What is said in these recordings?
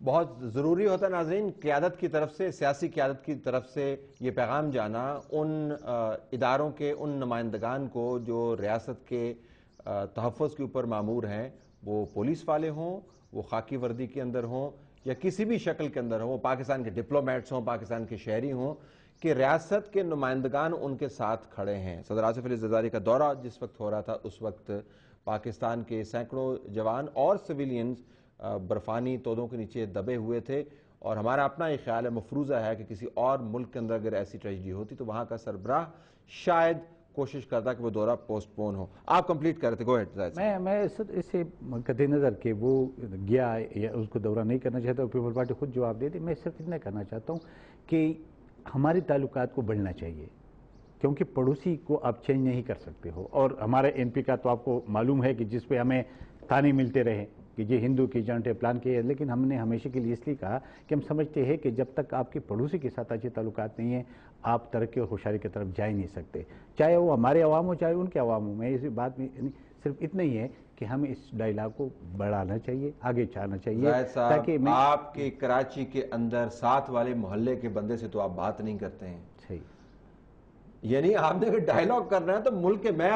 بہت ضروری ہوتا ہے ناظرین قیادت کی طرف سے، سیاسی قیادت کی طرف سے یہ پیغام جانا ان اداروں کے ان نمائندگان کو جو ریاست کے تحفظ کے اوپر مامور ہیں، وہ پولیس والے ہوں، وہ خاکی وردی کے اندر ہوں یا کسی بھی شکل کے اندر ہوں، وہ پاکستان کے ڈپلومیٹس ہوں، پاکستان کے شہری ہوں، کہ ریاست کے نمائندگان ان کے ساتھ کھڑے ہیں۔ صدر آصف علی زرداری کا دورہ جس وقت ہو رہا تھا اس وقت پاکستان کے سینکڑوں جوان اور سویلینز برفانی تودوں کے نیچے دبے ہوئے تھے، اور ہمارا اپنا یہ خیال ہے، مفروضہ ہے کہ کسی اور ملک کے اندر اگر ایسی ٹریجڈی ہوتی تو وہاں کا سربراہ شاید کوشش کرتا کہ وہ دورہ پوسٹ پون ہو۔ آپ کمپلیٹ کر رہے تھے، گو ہیڈ زاہد صاحب۔ میں اسے قطع نظر کہ وہ گیا یا اس کو دورہ نہیں کرنا چاہتا، پیپل پارٹی خود جواب دے دی، میں صرف اتنا کرنا چاہتا ہوں کہ ہمارے تعلقات کو بڑھنا چاہیے، کیونکہ پڑوسی کو آپ چینج نہیں کر سکتے ہو، اور ہمارے این پی کا تو آپ کو معلوم ہے کہ جس پہ ہمیں تانے ملتے رہے کہ یہ ہندو کی جانٹے پلان کے ہے، لیکن ہم نے ہمیشہ کے لیے اس لیے کہا کہ ہم سمجھتے ہیں کہ جب تک آپ کے پڑوسی کے ساتھ اچھے تعلقات نہیں ہیں آپ ترقی اور خوشحالی کی طرف جا ہی نہیں سکتے، چاہے وہ ہمارے عوام ہو چاہے ان کے عوام ہو۔ میں اس بات میں صرف اتنا ہی ہے کہ ہمیں اس ڈائلاگ کو بڑھانا چاہیے، آگے چاہنا چاہیے، زاہد صاحب تاکہ آپ کے کراچی کے اندر ساتھ والے محلے کے بندے سے تو آپ بات نہیں کرتے ہیں، صحیح، یعنی آپ نے اگر ڈائلاگ کرنا ہے تو ملک کے میں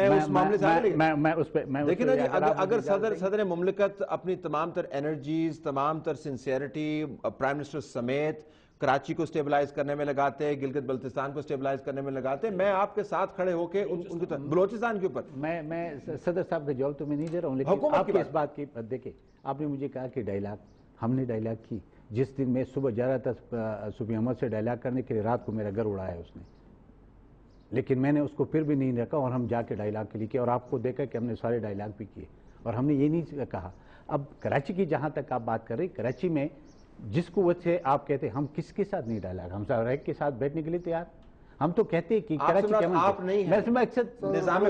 اس معاملے سے آگے میں اس پہ دیکھیں نا جی، اگر صدر مملکت اپنی تمام تر انرجیز، تمام تر سنسیئرٹی پرائم منسٹر سمیت کراچی کو سٹیبلائز کرنے میں لگاتے، گلگت بلتستان کو سٹیبلائز کرنے میں لگاتے، میں آپ کے ساتھ کھڑے ہو کے ان کی بلوچستان کے اوپر میں صدر صاحب کا جواب تو میں نہیں دے رہا ہوں، لیکن آپ کی اس بات کی دیکھیں، آپ نے مجھے کہا کہ ڈائلاگ ہم نے ڈائلاگ کی، جس دن میں صبح جا رہا تھا صبح احمد سے ڈائلاگ کرنے کے لیے، رات کو میرا گھر اڑایا اس نے، لیکن میں نے اس کو پھر بھی نہیں رکھا اور ہم جا کے ڈائلاگ کے لیے کیا، اور آپ کو دیکھا کہ ہم نے سارے ڈائلاگ بھی کیے، اور ہم نے یہ نہیں کہا۔ اب کراچی کی جہاں تک آپ بات کر رہے، کراچی میں جس قوت سے آپ کہتے ہیں ہم کس کے ساتھ نہیں ڈائلاگ، ہم سب ریک کے ساتھ بیٹھنے کے لیے تیار، ہم تو کہتے ہیں کہ کراچی کے آپ نہیں ہیں، نظام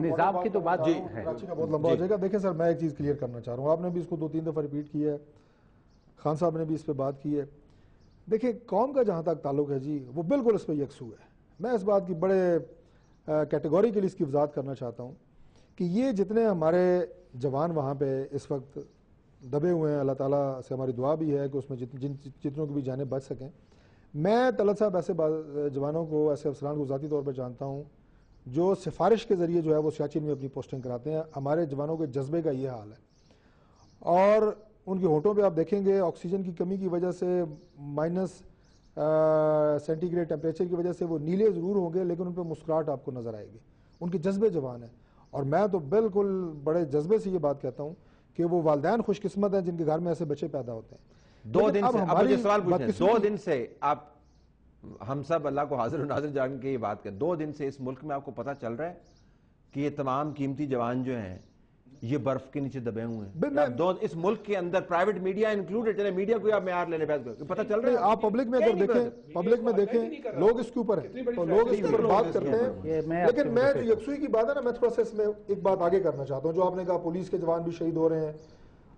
نظام کی تو بات ہے، کراچی کا بہت لمبا ہو جائے گا۔ دیکھیں سر، میں ایک چیز کلیئر کرنا چاہ رہا ہوں، آپ نے بھی اس کو 2-3 دفعہ ریپیٹ کیا ہے، خان صاحب نے بھی اس پہ بات کی ہے۔ دیکھیں قوم کا جہاں تک تعلق ہے جی، وہ بالکل اس پہ یکسو ہے۔ میں اس بات کی بڑے کیٹیگوری کے لیے اس کی وضاحت کرنا چاہتا ہوں کہ یہ جتنے ہمارے جوان وہاں پہ اس وقت دبے ہوئے ہیں، اللہ تعالیٰ سے ہماری دعا بھی ہے کہ اس میں جتنوں کی بھی جانیں بچ سکیں۔ میں طلعت صاحب ایسے جوانوں کو، ایسے افسران کو ذاتی طور پہ جانتا ہوں جو سفارش کے ذریعے جو ہے وہ سیاچن میں اپنی پوسٹنگ کراتے ہیں۔ ہمارے جوانوں کے جذبے کا یہ حال ہے، اور ان کے ہونٹوں پہ آپ دیکھیں گے آکسیجن کی کمی کی وجہ سے، مائنس سینٹی گریڈ ٹیمپریچر کی وجہ سے وہ نیلے ضرور ہوں گے، لیکن ان پہ مسکراہٹ آپ کو نظر آئے گی، ان کے جذبے جوان ہیں۔ اور میں تو بالکل بڑے جذبے سے یہ بات کہتا ہوں کہ وہ والدین خوش قسمت ہیں جن کے گھر میں ایسے بچے پیدا ہوتے ہیں۔ 2 دن سے اب مجھے سوال پوچھنا ہے، 2 دن سے آپ، ہم سب اللہ کو حاضر و ناظر جان کے یہ بات کریں، 2 دن سے اس ملک میں آپ کو پتہ چل رہا ہے کہ یہ تمام قیمتی جوان جو ہیں یہ برف کے نیچے دبے ہوئے ہیں، اس ملک کے اندر پرائیویٹ میڈیا انکلوڈڈ، چلے میڈیا کو آپ معیار لینے پتہ چل رہا ہے؟ آپ پبلک میں اگر دیکھیں، پبلک میں دیکھیں لوگ اس کے اوپر ہیں، لوگ اس کے اوپر بات کرتے ہیں، لیکن میں جو یکسوئی کی بات ہے نا، میں تھوڑا سا اس میں ایک بات آگے کرنا چاہتا ہوں۔ جو آپ نے کہا پولیس کے جوان بھی شہید ہو رہے ہیں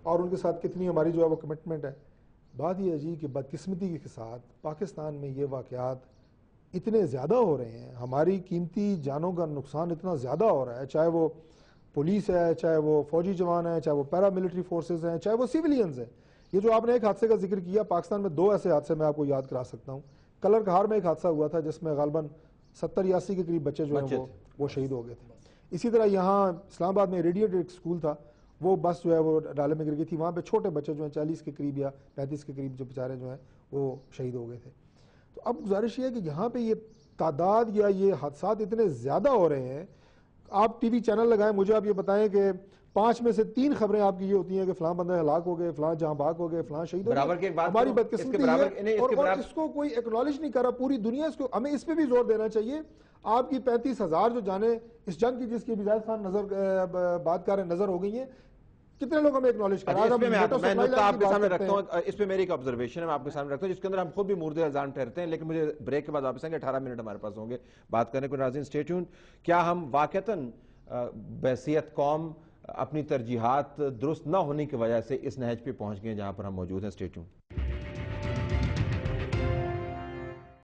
اور ان کے ساتھ کتنی ہماری جو ہے وہ کمٹمنٹ ہے، بات یہ ہے جی کہ بدقسمتی کے ساتھ پاکستان میں یہ واقعات اتنے زیادہ ہو رہے ہیں، ہماری قیمتی جانوں کا نقصان اتنا زیادہ ہو رہا ہے، چاہے وہ پولیس ہے، چاہے وہ فوجی جوان ہیں، چاہے وہ پیرا ملٹری فورسز ہیں، چاہے وہ سیولینز ہیں۔ یہ جو آپ نے ایک حادثے کا ذکر کیا، پاکستان میں 2 ایسے حادثے میں آپ کو یاد کرا سکتا ہوں۔ کلر کہار میں ایک حادثہ ہوا تھا جس میں غالباً 70-80 کے قریب بچے جو ہیں وہ شہید ہو گئے تھے۔ اسی طرح یہاں اسلام آباد میں ریڈیٹ ایک اسکول تھا، وہ بس جو ہے وہ ڈالے میں گر گئی تھی، وہاں پہ چھوٹے بچے جو ہیں 40 کے قریب یا 35 کے قریب جو بیچارے جو ہیں وہ شہید ہو گئے تھے۔ تو اب گزارش یہ ہے کہ یہاں پہ یہ تعداد یا یہ حادثات اتنے زیادہ ہو رہے ہیں، آپ ٹی وی چینل لگائیں، مجھے آپ یہ بتائیں کہ 5 میں سے 3 خبریں آپ کی یہ ہوتی ہیں کہ فلاں بندہ ہلاک ہو گئے، فلاں جہاں بھاگ ہو گئے، فلاں شہید ہو گئے۔ ہماری بدقسمتی ہے اور اس کو کوئی ایکنالج نہیں کر رہا، پوری دنیا اس کو، ہمیں اس پہ بھی زور دینا چاہیے۔ آپ کی 35,000 جو جانیں اس جنگ کی، جس کی زاہد خان بات کر رہے نظر ہو گئی ہیں، کتنے لوگ ہمیں اکنالج کر رہے ہیں؟ میں نقطہ آپ کے سامنے رکھتا ہوں، اس پہ میری ایک آبزرویشن ہے، میں آپ کے سامنے رکھتا ہوں، جس کے اندر ہم خود بھی مورد الزام ٹھہرتے ہیں، لیکن مجھے بریک کے بعد واپس آئیں گے، 18 منٹ ہمارے پاس ہوں گے بات کرنے کو۔ ناظرین اسٹے ٹیونڈ۔ کیا ہم واقعتاً بحیثیت قوم اپنی ترجیحات درست نہ ہونے کی وجہ سے اس نہج پہ پہنچ گئے جہاں پر ہم موجود ہیں؟ Stay tuned.